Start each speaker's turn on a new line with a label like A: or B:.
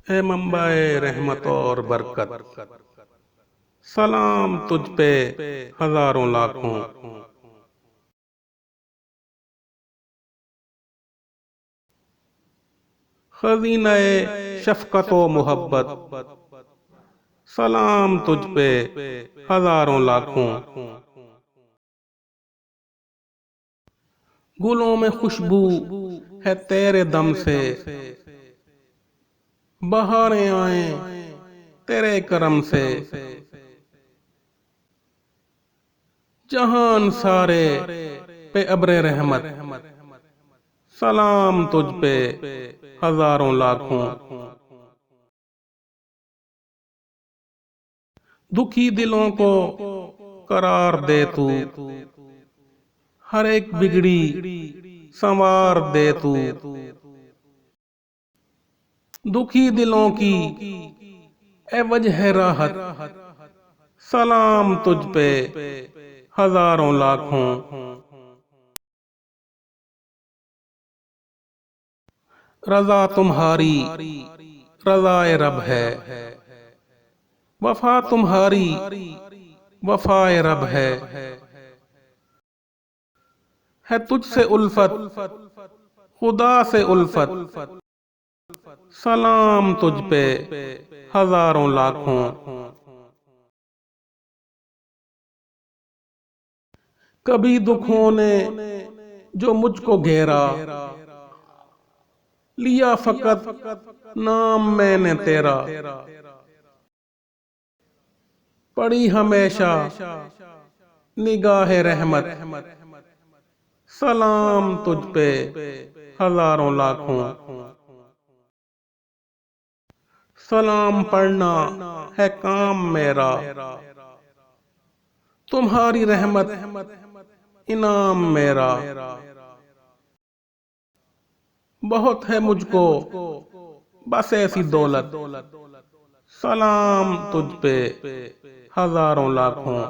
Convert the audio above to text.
A: है मंबाए रहमत और बरकत, सलाम तुझ पे हजारों लाखों। खजीनाए शफकत व मोहब्बत, सलाम तुझ पे हजारों लाखों। गुलों में खुशबू है तेरे दम से, बहारें आए तेरे करम से। जहान सारे पे अब्रे रहमत, सलाम तुझ पे हजारों लाखों। दुखी दिलों को करार दे तू, हर एक बिगड़ी संवार दे तू। दुखी दिलों की एवज है राहत, सलाम तुझ पे हजारों लाखों। रजा तुम्हारी रजाए रब है, वफा तुम्हारी वफाए रब है तुझसे उल्फत खुदा से उल्फत, सलाम तुझ पे हजारों लाखों। कभी दुखों ने जो मुझको घेरा, लिया फकत नाम मैंने तेरा। पड़ी हमेशा निगाहे रहमत, सलाम तुझ पे हजारों लाखों। सलाम पढ़ना है काम मेरा, तुम्हारी रहमत इनाम मेरा। बहुत है मुझको बस ऐसी दौलत, सलाम तुझ पे हजारों लाखों।